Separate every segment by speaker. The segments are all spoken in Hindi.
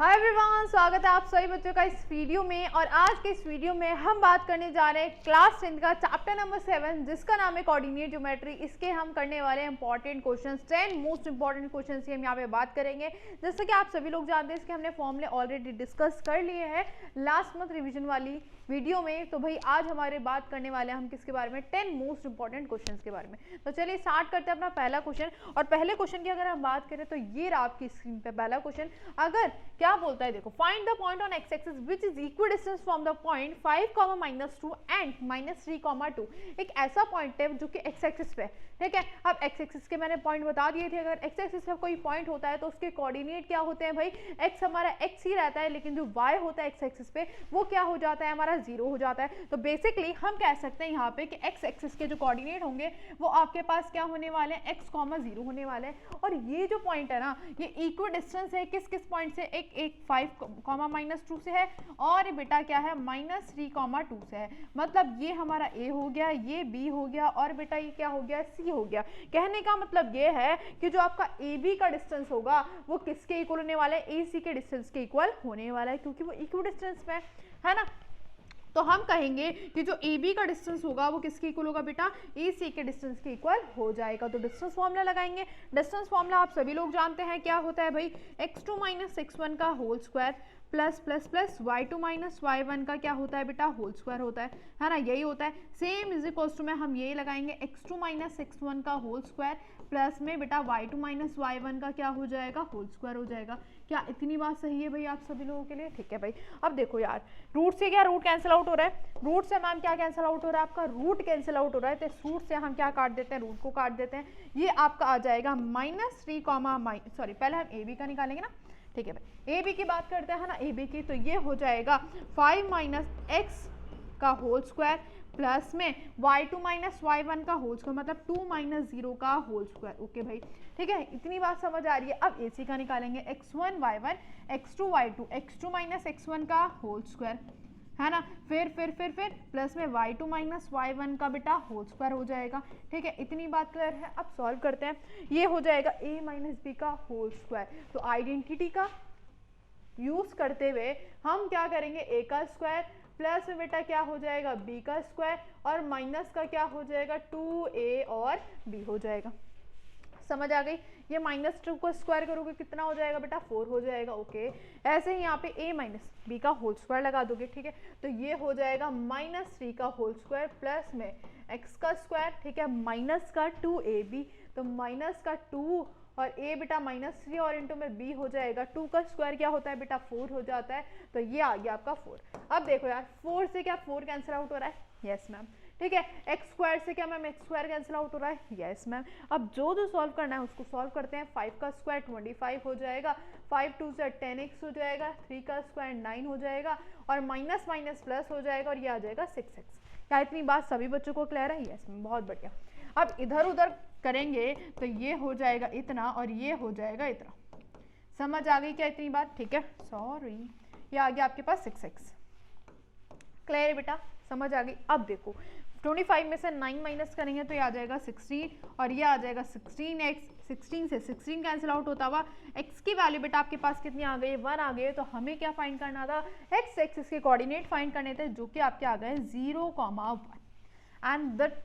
Speaker 1: हाय एवरीवन, स्वागत है आप सभी बच्चों का इस वीडियो में। और आज के इस वीडियो में हम बात करने जा रहे हैं क्लास 10 का चैप्टर नंबर 7 जिसका नाम है कोऑर्डिनेट ज्योमेट्री। इसके हम करने वाले हैं important questions, 10 most important questions की हम यहाँ पे बात करेंगे। जैसे कि आप सभी लोग जानते हैं इसके हमने फॉर्मूले ऑलरेडी डिस्कस कर लिए हैं लास्ट मंथ रिविजन वाली वीडियो में। तो भाई आज हमारे बात करने वाले हैं हम किसके बारे में, 10 मोस्ट इंपॉर्टेंट क्वेश्चंस के बारे में। तो चलिए स्टार्ट करते हैं अपना पहला क्वेश्चन। और पहले क्वेश्चन की अगर हम बात करें तो ये रहा आपकी स्क्रीन पे पहला क्वेश्चन। अगर क्या बोलता है, देखो, find the point on x axis which is equal distance from the point 5, -2 and -3, 2। एक ऐसा पॉइंट है जो कि एक्स एक्सिस पे, ठीक है। अब एक्स एक्सिस के मैंने पॉइंट बता दिए थे। अगर एक्स एक्सिस पे कोई पॉइंट होता है तो उसके कोऑर्डिनेट क्या होते हैं भाई, एक्स हमारा एक्स ही रहता है, लेकिन जो वाई होता है एक्स एक्सिस पे वो क्या हो जाता है, हमारा 0 हो जाता है। तो बेसिकली हम कह सकते हैं यहाँ पे कि एक्स एक्सिस के जो कोऑर्डिनेट होंगे वो आपके पास क्या होने वाले हैं, x, 0 होने वाले हैं। और ये जो पॉइंट है ना, ये इक्वल डिस्टेंस है किस किस पॉइंट से, एक 5, -2 से है, और बेटा क्या है, -3, 2 से है। मतलब ये हमारा a हो गया, ये b हो गया, और बेटा ये क्या हो गया, c हो गया। कहने का मतलब ये है कि जो आपका ab का डिस्टेंस होगा वो किसके इक्वल होने वाला है, ac के डिस्टेंस के इक्वल होने वाला है, क्योंकि वो इक्वल डिस्टेंस में है ना। तो हम कहेंगे कि जो AB का डिस्टेंस होगा वो किसके इक्वल होगा बेटा, AC के डिस्टेंस के इक्वल हो जाएगा। तो डिस्टेंस फॉर्मूला लगाएंगे। डिस्टेंस फॉर्मूला आप सभी लोग जानते हैं क्या होता है भाई, x2 - x1 का whole square plus plus plus y2 - y1 का क्या होता है बेटा, होल स्क्वायर होता है ना, यही होता है। सेम इज इक्वल्स टू में हम यही लगाएंगे, x2 - x1 का होल स्क्वायर प्लस में बेटा y2 - y1 का क्या हो जाएगा, होल स्क्वायर हो जाएगा। क्या इतनी बात सही है भाई आप सभी लोगों के लिए? ठीक है भाई। अब देखो यार, रूट से क्या रूट कैंसिल आउट हो रहा है, रूट से मैम क्या कैंसिल आउट हो रहा है, आपका रूट कैंसिल आउट हो रहा है। तो इस रूट से हम क्या काट देते हैं, रूट को काट देते हैं। ये आपका आ जाएगा -3, पहले हम ए बी का निकालेंगे ना, ठीक है भाई। ए बी की बात करते हैं ना, ए बी की, तो ये हो जाएगा 5 - x का होल स्क्वायर प्लस में y2 - y1 का होल स्क्वायर, मतलब 2 - 0 का होल स्क्वायर। ओके भाई, ठीक है, इतनी बात समझ आ रही है। अब AC का निकालेंगे, x1 y1 x2 y2, x2 - x1 का होल स्क्वायर है ना, फिर प्लस में y2 - y1 का बेटा होल स्क्वायर हो जाएगा। ठीक है, इतनी बात क्लियर है। अब सॉल्व करते हैं, ये हो जाएगा a - b का होल स्क्वायर। तो आइडेंटिटी का यूज करते हुए हम क्या करेंगे, a का स्क्वायर प्लस में बेटा क्या हो जाएगा, b का स्क्वायर, और माइनस का क्या हो जाएगा, 2a और b हो जाएगा। समझ आ गई? ये -2 को स्क्वायर करोगे कितना हो जाएगा बेटा, 4 हो जाएगा। ओके, ऐसे ही यहाँ पे a - b का होल स्क्वायर लगा दोगे, ठीक है। तो ये हो जाएगा -3 का होल स्क्वायर प्लस में x का स्क्वायर, ठीक है, माइनस का 2ab, तो माइनस का 2 और a बेटा -3 और इंटू में b हो जाएगा, 2 का स्क्वायर क्या होता है बेटा, 4 हो जाता है। तो ये आ गया आपका 4। अब देखो यार, 4 से क्या 4 कैंसिल आउट हो रहा है, यस मैम, ठीक है। एक्स स्क्वायर से क्या ma'am, x square cancel out हो रहा है, यस मैम। अब जो सॉल्व करना है उसको सॉल्व करते हैं। 5 का स्क्वायर 25 हो जाएगा, 5 2 से 10x हो जाएगा, 3 का स्क्वायर 9 हो जाएगा, और माइनस माइनस प्लस हो जाएगा, और ये आ जाएगा 6x। क्या इतनी बात सभी बच्चों को क्लियर है? यस मैम, बहुत बढ़िया। अब इधर उधर करेंगे तो ये हो जाएगा इतना और ये हो जाएगा इतना। समझ आ गई क्या इतनी बात? ठीक है, सॉरी, ये आ गया आपके पास 6x। क्लियर है बेटा, समझ आ गई। अब देखो 25 में से 9 माइनस करेंगे तो ये आ जाएगा 16, और ये आ जाएगा 16x। 16 से 16 कैंसिल आउट होता हुआ x की वैल्यू बेटा आपके पास कितनी आ गई, 1 आ गई। तो हमें क्या फाइंड करना था, x एक्सिस के कोऑर्डिनेट फाइंड करने थे, जो कि आपके आ गए 0, 1 एंड दैट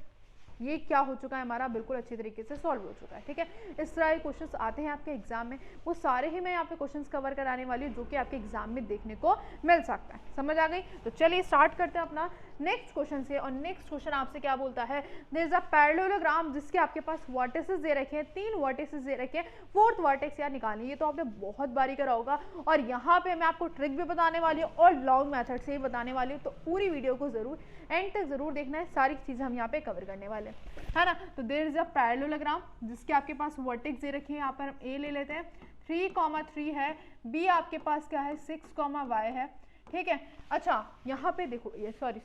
Speaker 1: ये क्या हो चुका है हमारा, बिल्कुल अच्छी तरीके से सॉल्व हो चुका है। ठीक है, इस तरह के क्वेश्चंस आते हैं आपके एग्जाम में, वो सारे ही मैं यहाँ पे क्वेश्चंस कवर कराने वाली हूँ जो कि आपके एग्जाम में देखने को मिल सकता है। समझ आ गई? तो चलिए स्टार्ट करते हैं अपना नेक्स्ट क्वेश्चन से। और नेक्स्ट क्वेश्चन आपसे क्या बोलता है, देयर इज अ पैरेललोग्राम जिसके आपके पास वर्टिसेस दे रखे हैं, 3 वर्टिसेस दे रखे हैं, 4th वर्टेक्स यार निकालनी। ये तो आपने बहुत बारी करा होगा, और यहाँ पे मैं आपको ट्रिक भी बताने वाली हूँ और लॉन्ग मेथड से ही बताने वाली हूँ। तो पूरी वीडियो को जरूर एंड तक जरूर देखना है, सारी चीजें हम यहाँ पे कवर करने वाले है ना। तो देयर इज अ पैरेललोग्राम जिसके आपके पास वर्टेक्स दे रखे हैं। यहाँ पर हम a ले लेते हैं, 3, 3 है, b आपके पास क्या है, 6, y है, ठीक है। अच्छा, यहाँ पे देखो, ये सॉरी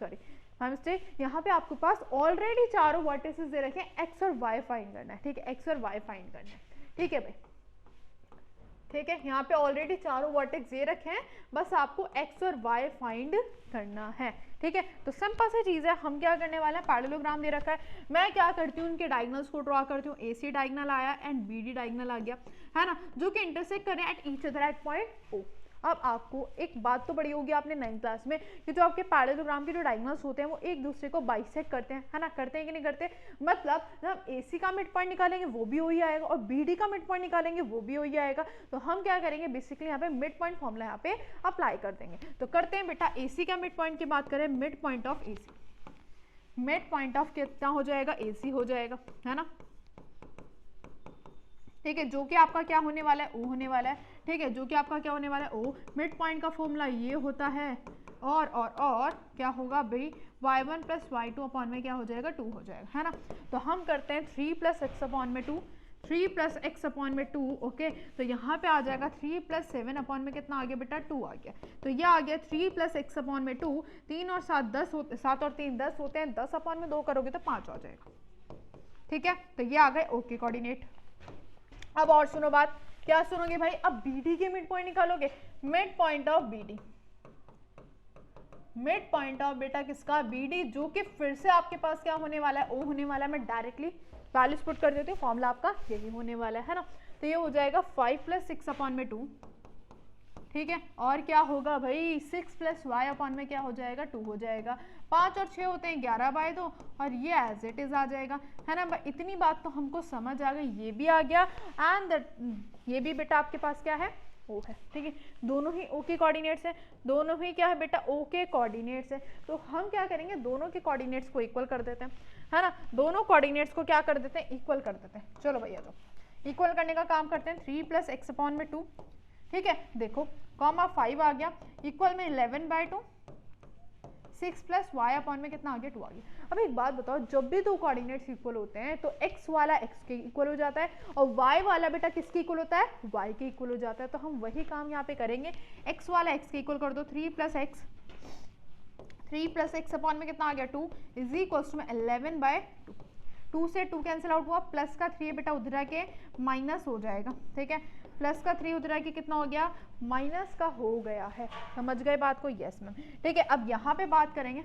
Speaker 1: माय मिस्टेक, यहाँ पे आपके पास ऑलरेडी चारों वर्टिसेस दे रखे हैं, x और y फाइंड करना है, ठीक है, x और y फाइंड करना है, ठीक है भाई, ठीक है। यहाँ पे ऑलरेडी चारों वर्टेक्स दे रखे हैं, बस आपको x और y फाइंड करना है, ठीक है। तो सिंपल सी चीज है, हम क्या करने वाले हैं, पैरेललोग्राम दे रखा है, मैं क्या करती हूँ, उनके डायगोनल्स को ड्रॉ करती हूँ। AC डायगोनल आया एंड BD डायगोनल आ गया, है ना, जो कि इंटरसेक्ट कर रहे हैं at each other at point O। अब आपको एक बात तो पढ़ी होगी आपने 9th क्लास में कि जो आपके पैरेललोग्राम के जो डायगोनल्स होते हैं वो एक दूसरे को बाइसेक्ट करते हैं, है ना, करते हैं कि नहीं करते। मतलब जब हम AC का मिड पॉइंट निकालेंगे वो भी वही आएगा और BD का मिड पॉइंट निकालेंगे वो भी वही आएगा। तो हम क्या करेंगे, बेसिकली यहाँ पे मिड पॉइंट फॉर्मूला यहाँ पे अप्लाई कर देंगे। तो करते हैं बेटा, AC का मिड पॉइंट की बात करें, mid point of AC, mid point of कितना हो जाएगा, AC हो जाएगा, है ना, ठीक है, जो कि आपका क्या होने वाला है, O होने वाला है, ठीक है, जो कि आपका क्या होने वाला है, O। मिड पॉइंट का फॉर्मूला ये होता है और क्या होगा भाई, y1 प्लस y2 अपॉन में क्या हो जाएगा, 2 हो जाएगा, है ना। तो हम करते हैं 3 प्लस एक्स अपॉन में 2, 3 प्लस एक्स अपॉन में 2, ओके। तो यहाँ पे आ जाएगा 3 प्लस 7 अपॉन में कितना आ गया बेटा, 2 आ गया। तो ये आ गया 3 प्लस एक्स अपॉन में 2, 3 और 7 10 होते, 7 और 3 10 होते हैं, 10 अपॉन में 2 करोगे तो 5 आ जाएगा, ठीक है। तो ये आ गए ओके कोऑर्डिनेट। अब और सुनो बात, क्या सुनोगे भाई, अब BD के मिड पॉइंट निकालोगे, mid point of BD, mid point of बेटा किसका, BD, जो कि फिर से आपके पास क्या होने वाला है, O होने वाला है। मैं डायरेक्टली वैल्यूज पुट कर देती हूँ, फॉर्मूला आपका यही होने वाला है ना। तो ये हो जाएगा 5 प्लस 6 अपॉन में 2, ठीक है, और क्या होगा भाई, 6 प्लस y अपॉन में क्या हो जाएगा, 2 हो जाएगा। 5 और 6 होते हैं 11/2 और ये एज इट इज आ जाएगा, है ना। इतनी बात तो हमको समझ आ गई, ये भी आ गया एंड ये भी बेटा आपके पास क्या है, O है, ठीक है। दोनों ही O के कोऑर्डिनेट्स हैं, दोनों ही क्या है बेटा, O के कोऑर्डिनेट्स हैं। तो हम क्या करेंगे, दोनों के कोऑर्डिनेट्स को इक्वल कर देते हैं, है ना, दोनों कोऑर्डिनेट्स को क्या कर देते हैं, इक्वल कर देते हैं। चलो भैया, तो इक्वल करने का काम करते हैं, 3 प्लस एक्स अपॉन में 2, ठीक है, देखो कॉमा 5 आ गया, इक्वल में 11/2, 6 प्लस वाई अपॉन में कितना आ गया, 2 आ गया। अब एक बात बताओ, जब भी दो कोऑर्डिनेट्स इक्वल होते हैं तो x वाला x के इक्वल हो जाता है और y वाला बेटा किसके इक्वल होता है, y के इक्वल हो जाता है। तो हम वही काम यहाँ पे करेंगे, x वाला x के इक्वल कर दो, 3 प्लस एक्स अपॉन में कितना आ गया, 2 इज इक्वल्स टू 11/2। 2 से 2 कैंसिल आउट हुआ, प्लस का 3 बेटा उधर आके माइनस हो जाएगा, ठीक है, प्लस का 3 उधर आके कितना हो गया, माइनस का हो गया है। समझ गए बात को, यस मैम, ठीक है। अब यहाँ पे बात करेंगे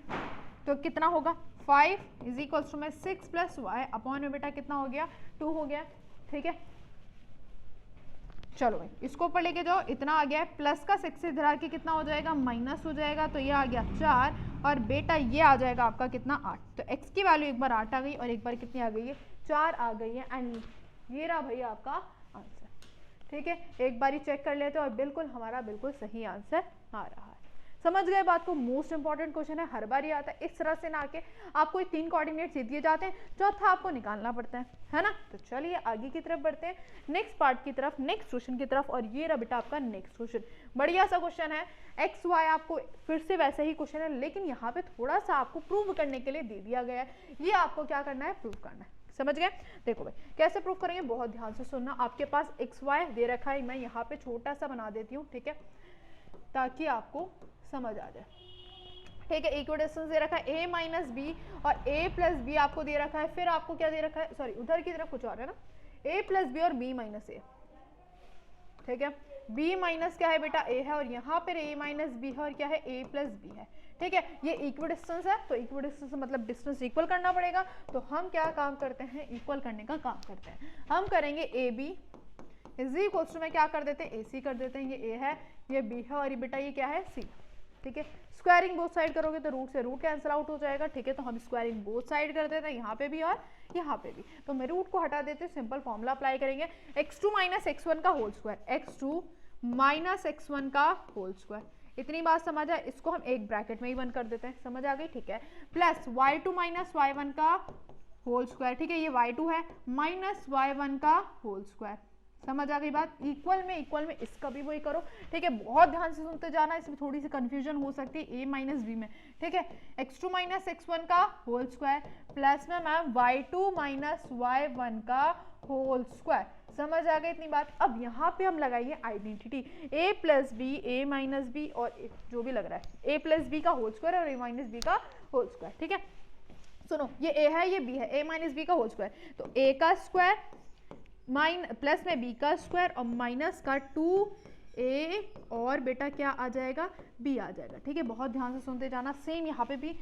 Speaker 1: तो कितना होगा, 5 इज इक्वल्स टू में 6 प्लस वाई अपॉन में बेटा कितना हो गया, 2 हो गया, ठीक है। चलो भाई इसको ऊपर लेके जाओ, इतना आ गया है, प्लस का 6 से इधर आके कितना हो जाएगा, माइनस हो जाएगा, तो ये आ गया 4 और बेटा ये आ जाएगा आपका कितना, 8। तो x की वैल्यू एक बार 8 आ गई और एक बार कितनी आ गई है, 4 आ गई है एंड ये रहा भैया आपका आंसर, ठीक है। एक बार ही चेक कर लेते हैं और बिल्कुल हमारा बिल्कुल सही आंसर आ रहा है। समझ गए बात को, मोस्ट इंपॉर्टेंट क्वेश्चन है, हर बार ही आता है। इस तरह से ना के आपको 3 कोऑर्डिनेट्स दिए जाते हैं, चौथा आपको निकालना पड़ता है ना। तो चलिए आगे की तरफ बढ़ते हैं, नेक्स्ट पार्ट की तरफ, नेक्स्ट क्वेश्चन की तरफ। और ये रहा बेटा आपका नेक्स्ट क्वेश्चन, बढ़िया सा क्वेश्चन है, एक्स वाई आपको फिर से वैसे ही क्वेश्चन है, लेकिन यहाँ पे थोड़ा सा आपको प्रूव करने के लिए दे दिया गया है। ये आपको क्या करना है, प्रूव करना है। समझ गए, देखो भाई कैसे प्रूव करेंगे, बहुत ध्यान से सुनना। आपके पास एक्स वाई दे रखा है, मैं यहाँ पे छोटा सा बना देती हूँ, ठीक है, ताकि आपको समझ आ जाए, ठीक है। इक्विडिस्टेंस दे रखा है a माइनस बी और a प्लस बी आपको दे रखा है, फिर आपको क्या दे रखा है, सॉरी उधर की तरफ कुछ और है ना, a प्लस बी और b माइनस ए, ठीक है। b माइनस क्या है बेटा, a है और यहाँ पर a माइनस बी है और क्या है, a प्लस बी है, ठीक है। ये इक्विडिस्टेंस है, तो इक्विडिस्टेंस मतलब डिस्टेंस इक्वल करना पड़ेगा। तो हम क्या काम करते हैं, इक्वल करने का काम करते हैं। हम करेंगे a b is equals to में क्या कर देते हैं, ए सी कर देते हैं। ये a है, ये b है और ये बेटा ये क्या है, c, ठीक है। स्क्वायरिंग बोथ साइड करोगे तो रूट से रूट कैंसिल आउट हो जाएगा, ठीक है। तो हम स्क्वायरिंग बोथ साइड कर देते हैं, यहाँ पे भी और यहाँ पे भी। तो मैं रूट को हटा देते हैं, सिंपल फॉर्मूला अप्लाई करेंगे, x2 माइनस x1 का whole square, x2 minus x1 का होल स्क्वायर। इतनी बात समझ आए, इसको हम एक ब्रैकेट में ही बंद कर देते हैं, समझ आ गई, ठीक है। प्लस y2 माइनस y1 का होल स्क्वायर, ठीक है, ये y2 है, माइनस y1 का होल स्क्वायर। समझ आ गई बात, इक्वल में इसका भी वही करो, ठीक है। बहुत ध्यान से सुनते जाना, इसमें थोड़ी सी कंफ्यूजन हो सकती है a माइनस बी में, ठीक है। x2 माइनस x1 का होल स्क्वायर प्लस में मैम y2 माइनस y1 का होल स्क्वायर। समझ आ गई इतनी बात। अब यहाँ पे हम लगाएंगे identity, a plus b, a minus b और जो भी लग रहा है, a प्लस बी का होल स्क्वायर और a माइनस बी का होल स्क्वायर, ठीक है। सुनो, ये a है, ये b है, a माइनस बी का होल स्क्वायर, तो a का स्क्वायर प्लस में b का स्क्वायर और माइनस का 2a और बेटा क्या आ जाएगा, b आ जाएगा, ठीक है। बहुत ध्यान से सुनते जाना। सेम यहाँ पे भी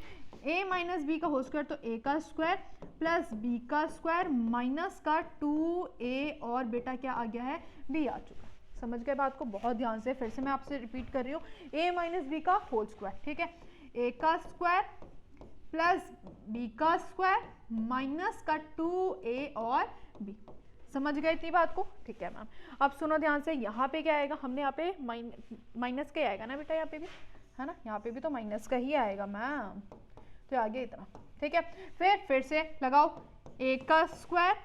Speaker 1: a माइनस बी का होल स्क्वायर, तो a का स्क्वायर प्लस b का स्क्वायर माइनस का 2a और बेटा क्या आ गया है, b आ चुका। समझ गए बात को बहुत ध्यान से, फिर से मैं आपसे रिपीट कर रही हूँ, a माइनस बी का होल स्क्वायर, ठीक है, a का स्क्वायर प्लस b का स्क्वायर माइनस का 2a और b, समझ गए इतनी बात को, ठीक है मैम। अब सुनो ध्यान से, यहाँ पे क्या आएगा, हमने यहाँ पे माइनस का आएगा ना बेटा, यहाँ पे भी है ना, यहाँ पे भी तो माइनस का ही आएगा मैम, तो आगे इतना, ठीक है। फिर से लगाओ, a का स्क्वायर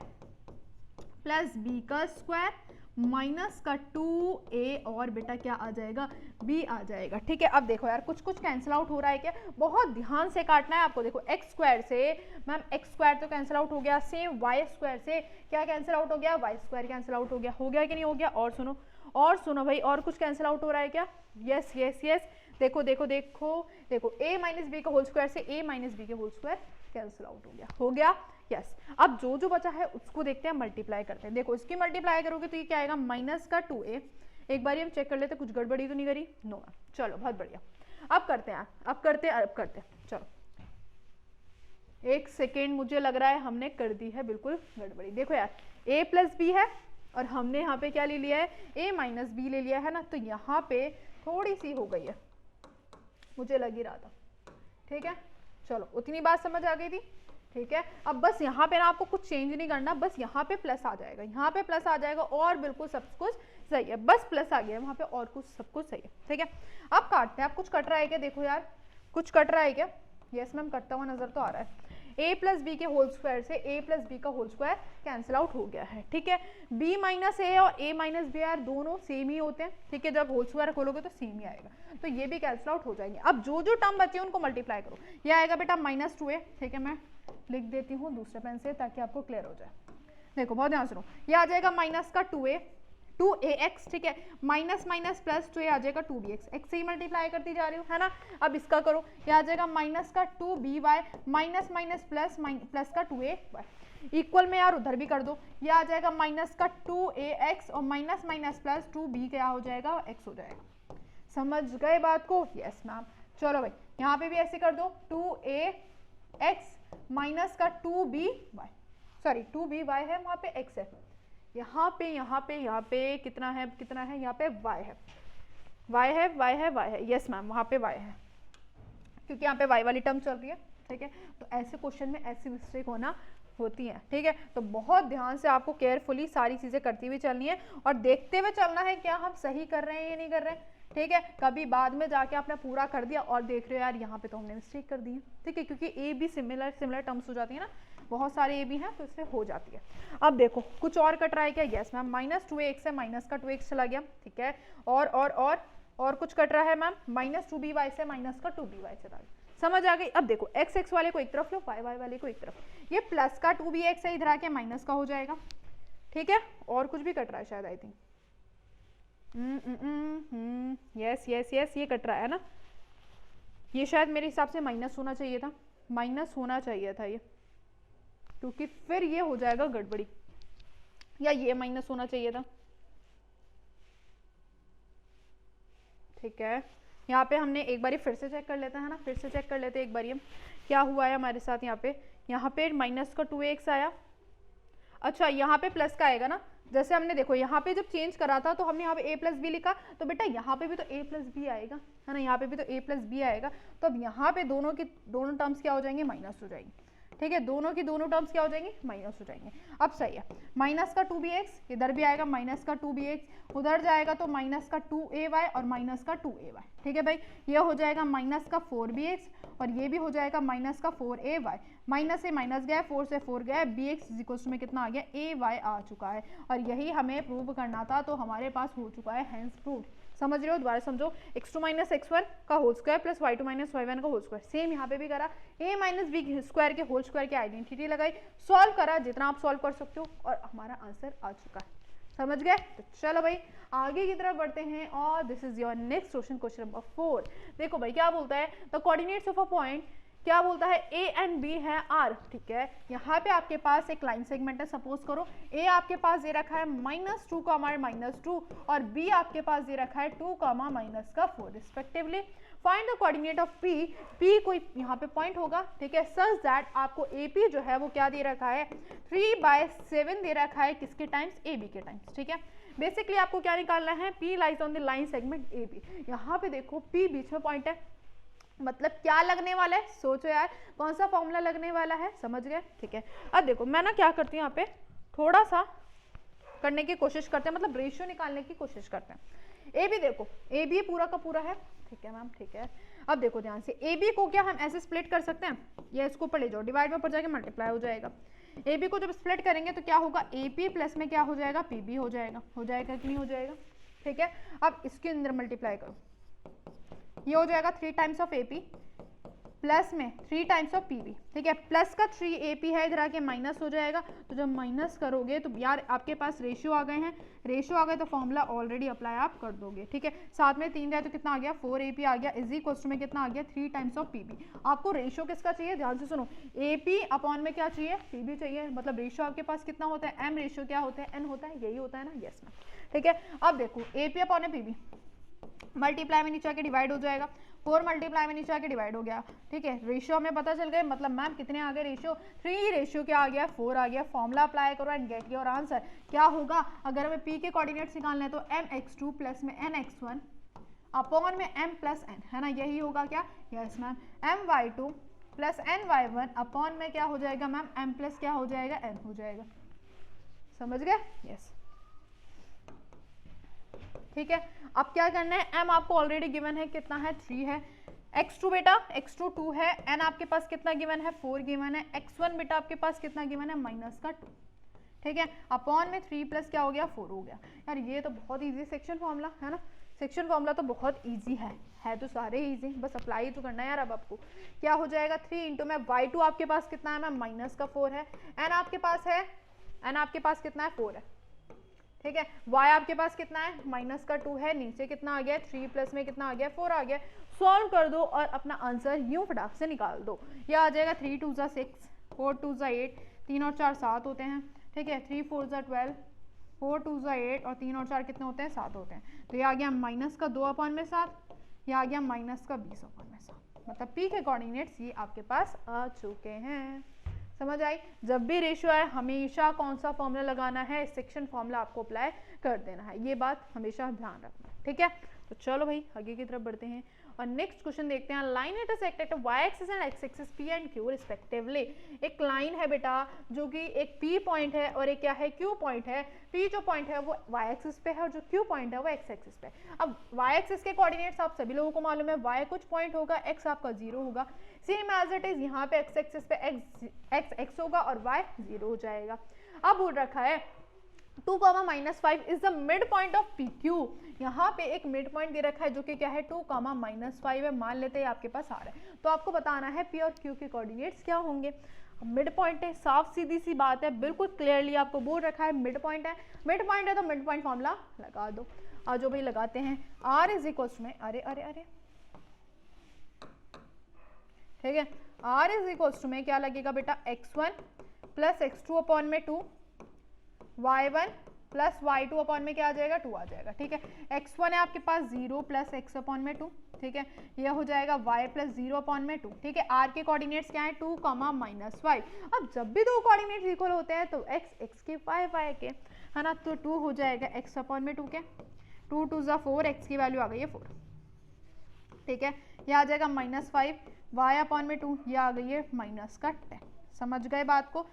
Speaker 1: प्लस b का स्क्वायर माइनस का 2a और बेटा क्या आ जाएगा, b आ जाएगा, ठीक है। अब देखो यार कुछ कुछ कैंसिल आउट हो रहा है क्या, बहुत ध्यान से काटना है आपको। देखो x स्क्वायर से मैम x स्क्वायर तो कैंसिल आउट हो गया, सेम y स्क्वायर से क्या कैंसिल आउट हो गया, y स्क्वायर कैंसिल आउट हो गया कि नहीं हो गया। और सुनो भाई, और कुछ कैंसिल आउट हो रहा है क्या, यस यस यस, देखो देखो देखो देखो, a माइनस बी का होल स्क्वायर से a माइनस बी के होल स्क्वायर कैंसिल आउट हो गया यस। अब जो जो बचा है उसको देखते हैं, मल्टीप्लाई करते हैं। देखो इसकी मल्टीप्लाई करोगे तो ये क्या आएगा, माइनस का 2a, एक बार हम चेक कर लेते, कुछ गड़बड़ी तो नहीं करी, नो मैम, चलो बहुत बढ़िया। अब करते हैं चलो, एक सेकेंड, मुझे लग रहा है हमने कर दी है बिल्कुल गड़बड़ी। देखो यार a प्लस बी है और हमने यहाँ पे क्या ले लिया है, a माइनस बी ले लिया है ना, तो यहाँ पे थोड़ी सी हो गई है, मुझे लग ही रहा था, ठीक है। चलो उतनी बात समझ आ गई थी, ठीक है। अब बस यहाँ पे ना आपको कुछ चेंज नहीं करना, बस यहाँ पे प्लस आ जाएगा, यहाँ पे प्लस आ जाएगा और बिल्कुल सब कुछ सही है, बस प्लस आ गया वहाँ पे और कुछ सब कुछ सही है, ठीक है। अब काटते हैं, अब कुछ कट रहा है क्या, देखो यार कुछ कट रहा है क्या, यस मैम कटता हुआ नजर तो आ रहा है। a प्लस बी के होल स्क्वायर से a प्लस बी का होल स्क्वायर कैंसिल आउट हो गया है, ठीक है। b माइनस ए और a माइनस बी यार दोनों सेम ही होते हैं, ठीक है, जब होल स्क्वायर खोलोगे तो सेम ही आएगा, तो ये भी कैंसिल आउट हो जाएंगे। अब जो जो टर्म बचे उनको मल्टीप्लाई करो, ये आएगा बेटा माइनस 2a, ठीक है, मैं लिख देती हूँ दूसरे पेन से ताकि आपको क्लियर हो जाए। देखो बहुत ध्यान सुनो, ये आ जाएगा माइनस का 2ax, ठीक है, माइनस माइनस प्लस, तो ये आ जाएगा 2bx, x से ही मल्टीप्लाई करती जा रही हूँ, है ना। अब इसका करो, ये आ जाएगा माइनस का 2by minus minus plus plus का 2ay, इक्वल में यार उधर भी कर दो, ये आ जाएगा माइनस का 2ax और माइनस माइनस प्लस 2b क्या हो जाएगा, x हो जाएगा। समझ गए बात को, यस मैम। चलो भाई यहाँ पे भी ऐसे कर दो, 2ax माइनस का 2by, सॉरी 2by है, वहाँ पे x है, यहाँ पे कितना है यहाँ पे y है, यस मैम वहाँ पे y है, क्योंकि यहाँ पे y वाली टर्म चल रही है, ठीक है। तो ऐसे क्वेश्चन में ऐसी मिस्टेक होती है, ठीक है। तो बहुत ध्यान से आपको केयरफुली सारी चीजें करती हुई चलनी है और देखते हुए चलना है क्या हम सही कर रहे हैं या नहीं कर रहे हैं, ठीक है। कभी बाद में जाके आपने पूरा कर दिया और देख रहे हो यार यहाँ पे तो हमने मिस्टेक कर दी है, ठीक है, क्योंकि ए बी सिमिलर टर्म्स हो जाती है ना, बहुत सारे ए बी हैं तो इसलिए हो जाती है। अब देखो कुछ और कट रहा है क्या, यस मैम, माइनस 2ax है, माइनस का 2x चला गया, ठीक है। और कुछ कट रहा है मैम, माइनस 2by से माइनस का 2by चला गया, समझ आ गई। अब देखो x वाले को एक तरफ लो, y वाले को एक तरफ, ये प्लस का 2bx है, इधर आके माइनस का हो जाएगा, ठीक है। और कुछ भी कट रहा है शायद, I think yes yes yes, ये कट रहा है ना, ये शायद मेरे हिसाब से माइनस होना चाहिए था ये, क्योंकि फिर ये हो जाएगा गड़बड़ी, या ये माइनस होना चाहिए था, ठीक है। यहाँ पे हमने एक बार फिर से चेक कर लेते हैं ना, फिर से चेक कर लेते हैं एक बार ये क्या हुआ है हमारे साथ। यहाँ पे माइनस का 2x आया, अच्छा यहाँ पे प्लस का आएगा ना, जैसे हमने देखो यहाँ पे जब चेंज करा था तो हमने यहाँ पे a प्लस बी लिखा, तो बेटा यहाँ पे भी तो a प्लस बी आएगा, है ना, यहाँ पे भी तो a प्लस बी आएगा, तो अब यहाँ पे दोनों टर्म्स क्या हो जाएंगे, माइनस हो जाएंगे, ठीक है, दोनों टर्म्स क्या हो जाएंगे, माइनस हो जाएंगे। अब सही है, माइनस का 2bx इधर भी आएगा, माइनस का 2bx उधर जाएगा तो माइनस का 2ay और माइनस का 2ay, ठीक है भाई। ये हो जाएगा माइनस का 4bx और ये भी हो जाएगा माइनस का 4ay, माइनस से माइनस गया, 4 से 4 गया, bx इक्वल्स में कितना आ गया, ay आ चुका है, और यही हमें प्रूव करना था, तो हमारे पास हो चुका है, हेंस प्रूव्ड। समझ रहे हो, दोबारा समझो, x2 माइनस x1 का whole square plus y2 minus y1 का होल स्क्वायर, सेम यहाँ पे भी करा, a माइनस बी स्क्वायर के होल स्क्वायर की आइडेंटिटी लगाई, सॉल्व करा जितना आप सॉल्व कर सकते हो, और हमारा आंसर आ चुका है। समझ गए, तो चलो भाई आगे की तरफ बढ़ते हैं, और this is your next question, question number 4। देखो भाई क्या बोलता है, the coordinates of a point, क्या बोलता है, a एंड b है r, ठीक है। यहाँ पे आपके पास एक लाइन सेगमेंट है, सपोज करो a आपके पास दे रखा है -2, -2 और b आपके पास दे रखा है 2, -4 respectively. Find the coordinate of p कोई यहाँ पे पॉइंट होगा, ठीक है, सच दैट आपको AP जो है वो क्या दे रखा है, 3/7 दे रखा है, किसके टाइम्स, AB के टाइम्स, ठीक है। बेसिकली आपको क्या निकालना है, P lies on the line segment AB। यहाँ पे देखो P बीच में पॉइंट है, मतलब क्या लगने वाला है, सोचो यार कौन सा फॉर्मूला लगने वाला है, समझ गए, ठीक है। अब देखो मैं ना क्या करती हूँ, यहाँ पे थोड़ा सा करने की कोशिश करते हैं, मतलब रेशियो निकालने की कोशिश करते हैं। ए बी देखो, ए बी पूरा का पूरा है, ठीक है मैम, ठीक है। अब देखो ध्यान से, ए बी को क्या हम ऐसे स्प्लिट कर सकते हैं, या इसको ऊपर ले जाओ, डिवाइड में ऊपर जाके मल्टीप्लाई हो जाएगा। ए बी को जब स्प्लिट करेंगे तो क्या होगा, ए पी प्लस में क्या हो जाएगा, पी बी हो जाएगा कि नहीं हो जाएगा, ठीक है। अब इसके अंदर मल्टीप्लाई करो, ये हो जाएगा 3 times of A P plus में 3 टाइम्स ऑफ पी बी, ठीक है। प्लस का 3 ए पी है, इधर आके माइनस हो जाएगा, तो जब माइनस करोगे तो यार आपके पास रेशियो आ गए हैं, रेशियो आ गए तो फॉर्मूला ऑलरेडी अप्लाई आप कर दोगे, ठीक है। साथ में 3 है तो कितना आ गया, 4 ए पी आ गया, इज इक्वल टू में कितना आ गया, 3 टाइम्स ऑफ पी बी। आपको रेशियो किसका चाहिए, ध्यान से सुनो, ए पी अपॉन में क्या चाहिए, पी बी चाहिए, मतलब रेशियो आपके पास कितना होता है, एम रेशियो क्या होता है, एन होता है, यही होता है ना, यस मैम, ठीक है। अब देखो ए पी अपॉन में पी बी, मल्टीप्लाई में नीचे आके डिवाइड हो जाएगा, 4 मल्टीप्लाई में नीचे आके डिवाइड हो गया, ठीक है। रेशियो हमें पता चल गए, मतलब मैम कितने आ गए रेशियो, 3 रेशियो क्या आ गया, 4 आ गया। फॉर्मूला अप्लाई करो एंड गेट योर आंसर। क्या होगा, अगर हमें पी के कोऑर्डिनेट्स निकालने हैं तो mx2 प्लस में nx1 अपॉन में m प्लस n, है ना, यही होगा क्या, yes ma'am. my2 plus ny1 upon में क्या हो जाएगा मैम, m प्लस क्या हो जाएगा, n हो जाएगा, समझ गए, यस, ठीक है। अब क्या करना है, m आपको ऑलरेडी गिवन है, कितना है, 3 है। x2 बेटा, x2 2 है, n आपके पास कितना गिवन है, 4 गिवन है। x1 बेटा आपके पास कितना गिवन है, माइनस का 2, ठीक है। अपॉन में 3 प्लस क्या हो गया, 4 हो गया। यार ये तो बहुत इजी सेक्शन फॉर्मूला है ना, सेक्शन फॉर्मूला तो बहुत इजी है तो सारे इजी, बस अप्लाई तो करना है यार। अब आपको क्या हो जाएगा, 3 इंटू में y2 आपके पास कितना है मैम, माइनस का 4 है। n आपके पास है, n आपके पास कितना है, 4 है, ठीक है। y आपके पास कितना है, माइनस का 2 है, नीचे कितना आ गया, 3 प्लस में कितना आ गया, 4 आ गया। सॉल्व कर दो और अपना आंसर यूं फटाक से निकाल दो। यह आ जाएगा 3 2 ज़ा 6, 4 2 ज़ा 8, 3 और 4 7 होते हैं, ठीक है। 3 4 ज़ा 12, 4 2 ज़ा 8 और 3 और 4 कितने होते हैं, 7 होते हैं। तो ये आ गया माइनस का 2 अपॉन में 7, यह आ गया माइनस का 20 अपॉन में 7, मतलब पी के कोऑर्डिनेट्स ये आपके पास आ चुके हैं। समझ आई, जब भी रेशियो आए हमेशा कौन सा फॉर्मूला लगाना है, सेक्शन फॉर्मूला आपको अप्लाई कर देना है, ये बात हमेशा ध्यान रखना, ठीक है। तो चलो भाई आगे की तरफ बढ़ते हैं और नेक्स्ट क्वेश्चन देखते हैं। Line intersect at y axis and x axis p and q respectively. एक लाइन है बेटा जो कि एक पी पॉइंट है और एक क्या है, क्यू पॉइंट है। पी जो पॉइंट है वो वाई एक्सिस पे है और जो क्यू पॉइंट है वो एक्स एक्सिस पे। अब वाई एक्सिस के कोऑर्डिनेट्स आप सभी लोगों को मालूम है, वाई कुछ पॉइंट होगा, एक्स आपका 0 होगा। सेम एज इट इज यहाँ पे एक्स एक्सिस पे एक्स होगा और वाई 0 हो जाएगा। अब बोल रखा है 2, -5 is the mid point of P Q. यहाँ पे एक मिड पॉइंट दे रखा है जो कि क्या है, 2, -5 है। मान लेते हैं आपके पास आ रहा है, तो आपको बताना है पी और क्यू के कोऑर्डिनेट्स क्या होंगे। मिड पॉइंट है, साफ सीधी सी बात है, बिल्कुल क्लियरली आपको बोल रखा है मिड पॉइंट है। मिड पॉइंट है तो मिड पॉइंट फॉर्मूला लगा दो। आज जो भाई लगाते हैं, आर इज इक्वल में, अरे अरे अरे ठीक है, आर इज इक्वल टू में क्या लगेगा बेटा, x1 प्लस x2 अपॉन में 2, y1 प्लस y2 अपॉन में क्या आ जाएगा, 2 आ जाएगा, ठीक है। x1 है आपके पास 0 प्लस x अपॉन में 2, ठीक है। यह हो जाएगा y प्लस 0 अपॉन में 2, ठीक है। r के कोऑर्डिनेट्स क्या है, 2, -5। अब जब भी दो कोऑर्डिनेट्स इक्वल होते हैं तो x के y के, है ना, तो 2 हो जाएगा x अपॉन में 2 के, 2 2 ज़ा 4, x की वैल्यू आ गई है 4, ठीक है। यह आ जाएगा -5, y अपॉन में 2, यह आ गई है माइनस का 10। समझ गए बात को,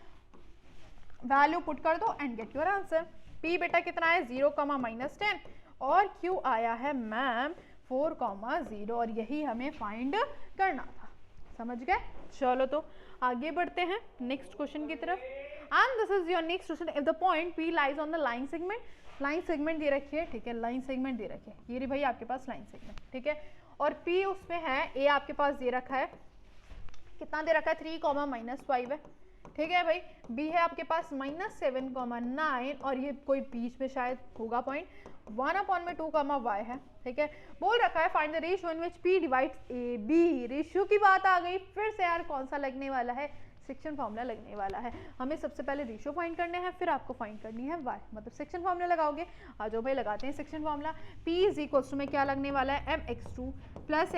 Speaker 1: वैल्यू पुट कर दो and get your answer. p बेटा कितना है, 0, -10 और q आया है मैम 4, 0 और यही हमें फाइंड करना था। समझ गए, चलो तो आगे बढ़ते हैं नेक्स्ट क्वेश्चन की तरफ। And this is your next question. If the point p lies on the line segment, line segment दे रखी है, ठीक है, लाइन सेगमेंट दे रखी है, ये रही भाई आपके पास लाइन सेगमेंट, ठीक है। और p उसमें है, a आपके पास दे रखा है, कितना दे रखा है, 3, -5 है, ठीक है भाई। b है आपके पास -7, 9 और ये कोई बीच में शायद होगा पॉइंट, 1 अपॉन में 2, y है, ठीक है। बोल रखा है find the ratio in which p divides a b. Ratio की बात आ गई फिर से यार, कौन सा लगने वाला है, सेक्शन फॉर्मूला लगने वाला है। हमें सबसे पहले रेशियो फाइंड करने हैं, फिर आपको फाइंड करनी है y, मतलब सेक्शन फॉर्मूला लगाओगे। आ जाओ भाई लगाते हैं section formula. p is equal to में क्या लगने वाला है, mx2 plus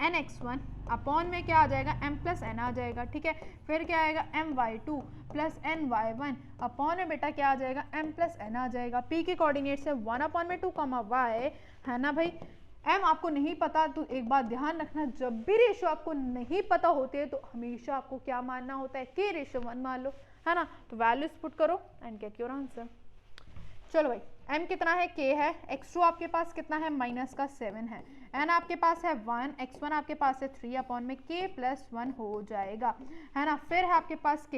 Speaker 1: n x one upon में क्या आ जाएगा m प्लस एन आ जाएगा, ठीक है। फिर क्या आएगा m y two plus n y one upon में बेटा क्या आ जाएगा m प्लस एन आ जाएगा। p के कोऑर्डिनेट से 1 अपॉन में 2 कॉमा y है ना भाई। m आपको नहीं पता तो एक बात ध्यान रखना, जब भी रेशियो आपको नहीं पता होते हैं तो हमेशा आपको क्या मानना होता है, k रेशियो 1 मान लो, है ना। तो वैल्यूज पुट करो एंड गेट योर आंसर। चलो भाई m कितना है, k है, x2 आपके पास कितना है माइनस का 7 है, n आपके पास है 1, x1 आपके पास है 3 अपॉन में k प्लस 1 हो जाएगा, है ना। फिर है आपके पास k,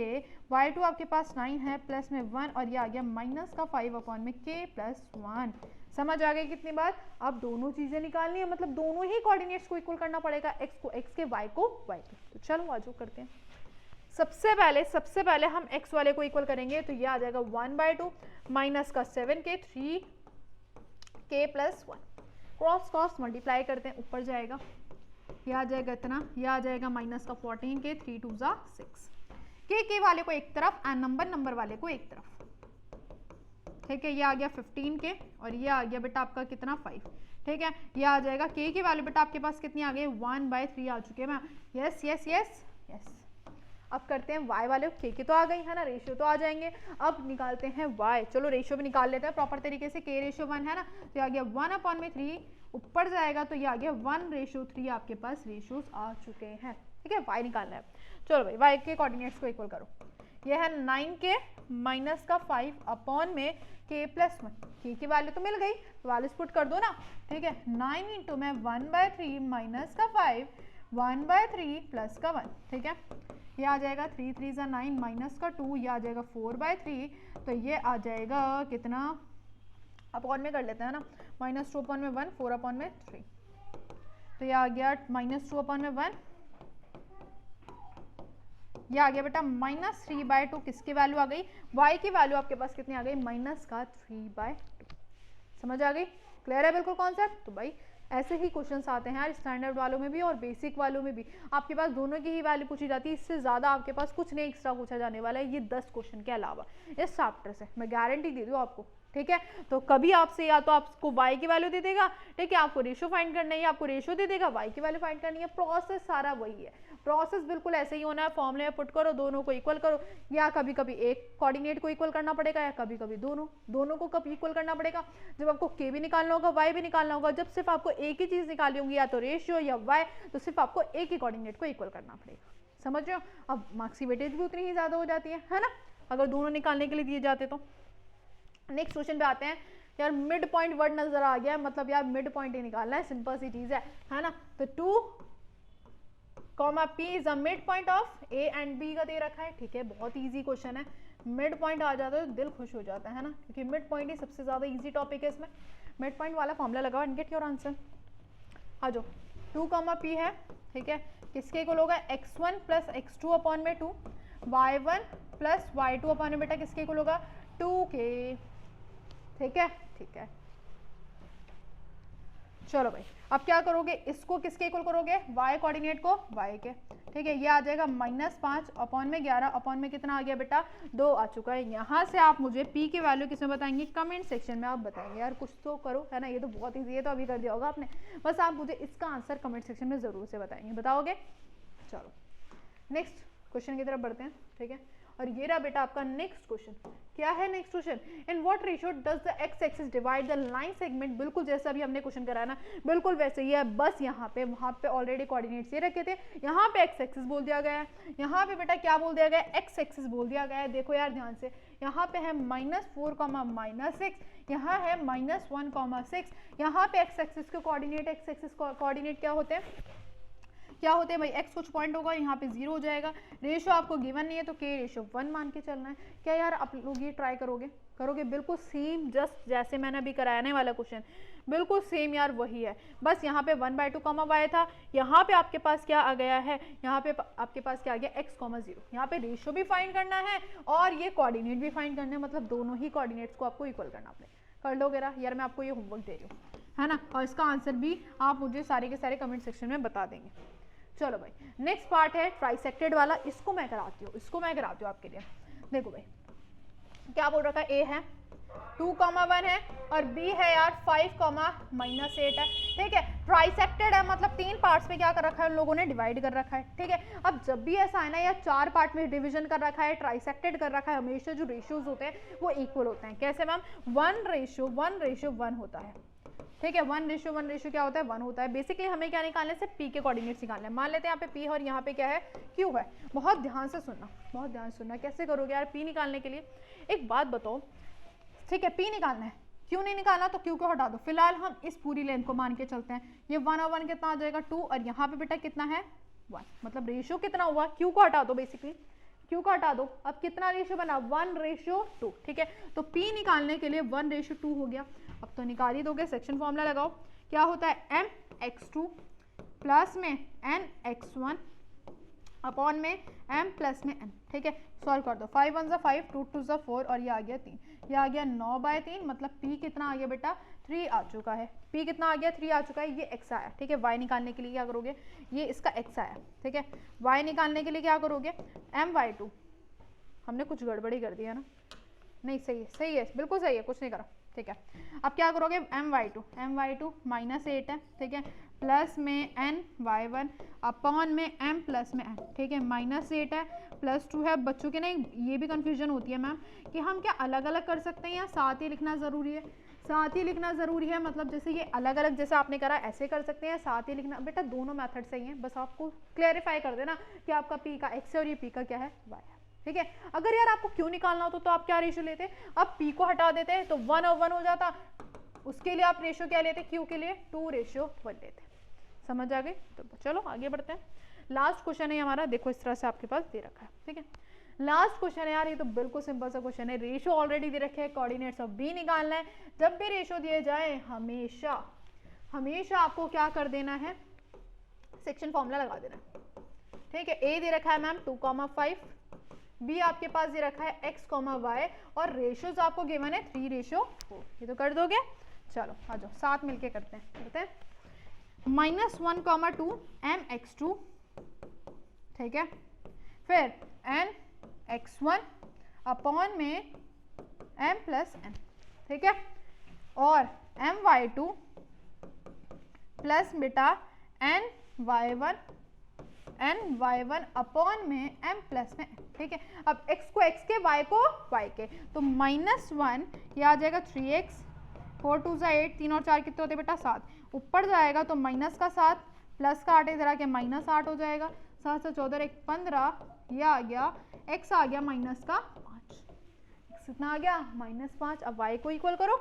Speaker 1: y2 आपके पास 9 है प्लस में 1 और ये आ गया माइनस का 5 अपॉन में k प्लस 1। समझ आ गई कितनी बात। अब दोनों चीजें निकालनी है, मतलब दोनों ही कोऑर्डिनेट्स को इक्वल करना पड़ेगा, x को x के, y को y के। तो चलो आजो करते हैं। सबसे पहले हम x वाले को इक्वल करेंगे, तो ये आ जाएगा 1/2 माइनस का 7k 3k plus 1, cross cross multiply करते हैं, ऊपर जाएगा, ये आ जाएगा इतना, ये आ जाएगा माइनस का 14k 3 2 जा 6, k वाले को एक तरफ एंड नंबर वाले को एक तरफ, ठीक है। ये आ गया 15k और ये आ गया बेटा आपका कितना 5, ठीक है। ये आ जाएगा k की वैल्यू बेटा आपके पास कितनी आ गई 1/3 आ चुके हैं ma'am, yes yes yes yes. अब करते हैं y वाले, k की तो आ गई है ना, रेशियो तो आ जाएंगे। अब निकालते हैं y, चलो रेशियो भी निकाल लेते हैं प्रॉपर तरीके से, k रेशियो 1 है ना, तो ये आ गया 1 अपॉन में 3, ऊपर जाएगा तो ये आ गया 1/3 आपके पास रेशियोज आ चुके हैं, ठीक है। y निकालना है, चलो भाई y के कोऑर्डिनेट्स को इक्वल करो। ये है 9k माइनस का 5 अपॉन में k प्लस 1, k की वैल्यू तो मिल गई, वैल्यूज पुट कर दो ना, ठीक है। 9 इंटू में 1/3 माइनस का 5 1/3 प्लस का 1, ठीक है। ये आ जाएगा 3 3 जा 9 माइनस का 2, ये आ जाएगा 4/3, तो ये आ जाएगा कितना, अपॉन में कर लेते हैं ना, -2 अपॉन में 1 4 अपॉन में 3, तो ये आ गया -2 अपॉन में 1, ये आ गया बेटा -3/2, किसकी वैल्यू आ गई, y की वैल्यू आपके पास कितनी आ गई माइनस का 3/2। समझ आ गई, क्लियर है बिल्कुल कॉन्सेप्ट। तो भाई ऐसे ही क्वेश्चंस आते हैं यार, स्टैंडर्ड वालों में भी और बेसिक वालों में भी, आपके पास दोनों की ही वैल्यू पूछी जाती है, इससे ज़्यादा आपके पास कुछ नहीं एक्स्ट्रा पूछा जाने वाला है ये 10 क्वेश्चन के अलावा इस चैप्टर से, मैं गारंटी दे दूँ आपको, ठीक है। तो कभी आपसे या तो आपको y की वैल्यू दे देगा, ठीक है, आपको रेशियो फाइंड करना है, आपको रेशियो दे देगा, y की वैल्यू फाइंड करनी है, प्रोसेस सारा वही है, प्रोसेस बिल्कुल ऐसे ही होना है, फॉर्मूले में पुट करो, दोनों को इक्वल करो, या कभी कभी एक कोऑर्डिनेट को इक्वल करना पड़ेगा, या कभी कभी दोनों को कभी इक्वल करना पड़ेगा। जब आपको k भी निकालना होगा, y भी निकालना होगा, जब सिर्फ आपको एक ही चीज निकालनी होगी, या तो रेशियो या y, तो सिर्फ आपको एक ही कोऑर्डिनेट को इक्वल करना पड़ेगा, समझ रहे हो। अब मार्क्स की वेटेज भी उतनी ही ज्यादा हो जाती है ना, अगर दोनों निकालने के लिए दिए जाते तो। नेक्स्ट क्वेश्चन पे आते हैं। यार मिड पॉइंट वर्ड नजर आ गया, मतलब यार मिड पॉइंट ही निकालना है, सिंपल सी चीज है ना। तो 2, P is a mid point of A and B का दे रखा है, ठीक है, बहुत इजी क्वेश्चन है, मिड पॉइंट आ जाता है तो दिल खुश हो जाता है ना, क्योंकि मिड पॉइंट ही सबसे ज्यादा इजी टॉपिक है इसमें। मिड पॉइंट वाला फॉर्मूला लगाओ एंड गेट योर आंसर। आ जाओ, 2, P है, ठीक है, किसके इक्वल होगा x1 प्लस x2 अपॉन में 2, y1 प्लस y2 अपॉन में बेटा किसके इक्वल होगा 2k, ठीक है, ठीक है। चलो भाई अब क्या करोगे, इसको किसके इक्वल करोगे, y कोऑर्डिनेट को y के, ठीक है। ये आ जाएगा -5 अपॉन में 11 अपॉन में कितना आ गया बेटा 2 आ चुका है। यहाँ से आप मुझे p की वैल्यू किसमें बताएंगे, कमेंट सेक्शन में आप बताएंगे। यार कुछ तो करो, है ना, ये तो बहुत ईजी है, तो अभी कर दिया होगा आपने, बस आप मुझे इसका आंसर कमेंट सेक्शन में जरूर से बताएंगे, बताओगे। चलो नेक्स्ट क्वेश्चन की तरफ बढ़ते हैं, ठीक है। और ये रहा बेटा आपका नेक्स्ट क्वेश्चन, क्या है next question, in what ratio does the x axis divide the line segment. बिल्कुल जैसा अभी हमने क्वेश्चन कराया ना, बिल्कुल वैसे ही है, बस यहाँ पे वहाँ पे ऑलरेडी कोऑर्डिनेट्स ये रखे थे, यहाँ पे एक्स एक्सिस बोल दिया गया है, यहाँ पे बेटा क्या बोल दिया गया है, एक्स एक्सिस बोल दिया गया है। देखो यार ध्यान से, यहाँ पे है -4, -6, यहाँ है -1, 6, यहाँ पे एक्स एक्सिस के कोऑर्डिनेट, एक्स एक्सिस कोऑर्डिनेट क्या होते हैं, क्या होते हैं भाई, x कुछ पॉइंट होगा, यहाँ पे 0 हो जाएगा, रेशियो आपको गिवन नहीं है तो k रेशियो 1 मान के चलना है। क्या यार आप लोग ये ट्राई करोगे बिल्कुल सेम, जस्ट जैसे मैंने अभी कराने वाला क्वेश्चन, बिल्कुल सेम यार वही है, बस यहाँ पे 1/2 y था, यहाँ पे आपके पास क्या आ गया है, यहाँ पे आपके पास क्या आ गया x, 0, यहाँ पे रेशियो भी फाइंड करना है और ये कोऑर्डिनेट भी फाइंड करना है, मतलब दोनों ही कोऑर्डिनेट्स को आपको इक्वल करना पड़ेगा। कर लोगे यार, मैं आपको ये होमवर्क दे रही हूँ, है ना, और इसका आंसर भी आप मुझे सारे के सारे कमेंट सेक्शन में बता देंगे। चलो भाई नेक्स्ट पार्ट है ट्राइसेक्टेड वाला, इसको मैं कराती हूँ आपके लिए। देखो भाई क्या बोल रखा है, A है 2, 1 है और B है यार 5, -8 है, ठीक है। ट्राइसेक्टेड है मतलब 3 पार्ट पार्ट्स में क्या कर रखा है उन लोगों ने, डिवाइड कर रखा है, ठीक है। अब जब भी ऐसा है ना, या 4 पार्ट में डिवीजन कर रखा है, ट्राइसेक्टेड कर रखा है, हमेशा जो रेशियोज होते हैं वो इक्वल होते हैं। कैसे मैम, 1:1:1 होता है, ठीक है। 1:1 क्या होता है, 1 होता है। बेसिकली हमें क्या निकालने से, पी के कोऑर्डिनेट्स निकालने हैं। मान लेते हैं यहाँ पे पी है और यहाँ पे क्या है, क्यू है। बहुत ध्यान से सुनना, बहुत ध्यान से सुनना। कैसे करोगे यार पी निकालने के लिए, एक बात बताओ, ठीक है, पी निकालना है, क्यों नहीं निकालना, तो क्यू को हटा दो। फिलहाल हम इस पूरी लेंथ को मान के चलते हैं। ये 1 और 1 कितना आ जाएगा, 2, और यहाँ पे बेटा कितना है, 1, मतलब रेशियो कितना हुआ, क्यू को हटा दो, बेसिकली क्यू को हटा दो। अब कितना रेशियो बना, 1:2, ठीक है। तो पी निकालने के लिए 1:2 हो गया। अब तो निकाल ही दोगे, सेक्शन फॉर्मूला लगाओ। क्या होता है, mx2 प्लस में nx1 अपॉन में m प्लस में n, ठीक है। सॉल्व कर दो, 5 1 5, 2 2 4, और ये आ गया 3, ये आ गया 9/3, मतलब p कितना आ गया बेटा, 3 आ चुका है। p कितना आ गया, 3 आ चुका है। ये x आया, ठीक है। y निकालने के लिए क्या करोगे, ये इसका x आया, ठीक है। y निकालने के लिए क्या करोगे, my2, हमने कुछ गड़बड़ी कर दी है ना, नहीं सही है, सही है, बिल्कुल सही है, कुछ नहीं करा, ठीक है। अब क्या करोगे, my2 -8 है, ठीक है, प्लस में ny1 अपॉन में m प्लस में n, ठीक है। -8 है प्लस 2 है। बच्चों के ना ये भी कंफ्यूजन होती है मैम कि हम क्या अलग अलग कर सकते हैं या साथ ही लिखना ज़रूरी है। साथ ही लिखना ज़रूरी है, मतलब जैसे ये अलग अलग जैसे आपने करा ऐसे कर सकते हैं, साथ ही लिखना, बेटा दोनों मेथड सही हैं, बस आपको क्लैरिफाई कर देना कि आपका p का x है और ये p का क्या है, y है, ठीक है। अगर यार आपको क्यों निकालना होता तो आप क्या रेशियो लेते, अब p को हटा देते तो 1 और 1 हो जाता, उसके लिए आप रेशियो क्या लेते, q के लिए 2:1 लेते। समझ आ गई, तो चलो आगे बढ़ते हैं। लास्ट क्वेश्चन है हमारा, देखो इस तरह से आपके पास दे रखा है, ठीक है। लास्ट क्वेश्चन है यार, ये तो बिल्कुल सिंपल सा क्वेश्चन है। रेशियो ऑलरेडी दे रखे हैं, कोऑर्डिनेट्स ऑफ बी निकालना है। जब भी रेशियो दिए जाए हमेशा हमेशा आपको क्या कर देना है, सेक्शन फॉर्मूला लगा देना है, ठीक है। ए दे रखा है मैम 2,5, बी आपके पास दे रखा है x, y, और रेशियोज आपको गिवन है 3:4। ये तो कर दोगे, चलो आ जाओ साथ मिलके करते हैं। -1,2 mx2, ठीक है, फिर nx1 अपॉन में m प्लस n, ठीक है, और my2 प्लस बेटा ny1 अपॉन में m प्लस में n, ठीक है। अब x को x के, y को y के, तो -1 ये आ जाएगा 3x, 4 2 8, 3 और 4 कितने होते बेटा 7, ऊपर जाएगा तो माइनस का 7, प्लस का 8 इधर आके -8 हो जाएगा, 7 से 14 1 15, ये आ गया x आ गया माइनस का 5, x कितना आ गया -5। अब y को इक्वल करो,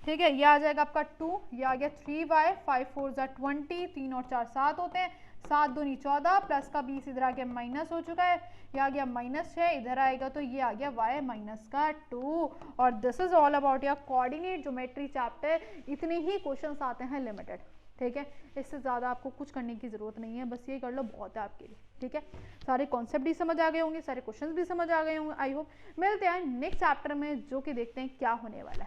Speaker 1: ठीक है, ये आ जाएगा आपका 2, ये आ गया 3y, 5 4 20, 3 और 4 7 होते हैं, 7 दूनी 14, प्लस का 20 इधर आके माइनस हो चुका है, ये आ गया -6, इधर आएगा तो ये आ गया y माइनस का 2। और this is all about your coordinate geometry chapter. इतने ही क्वेश्चंस आते हैं लिमिटेड, ठीक है, इससे ज़्यादा आपको कुछ करने की ज़रूरत नहीं है, बस ये कर लो बहुत है आपके लिए, ठीक है। सारे कॉन्सेप्ट भी समझ आ गए होंगे, सारे क्वेश्चंस भी समझ आ गए होंगे, आई होप। मिलते हैं नेक्स्ट चैप्टर में, जो कि देखते हैं क्या होने वाला है।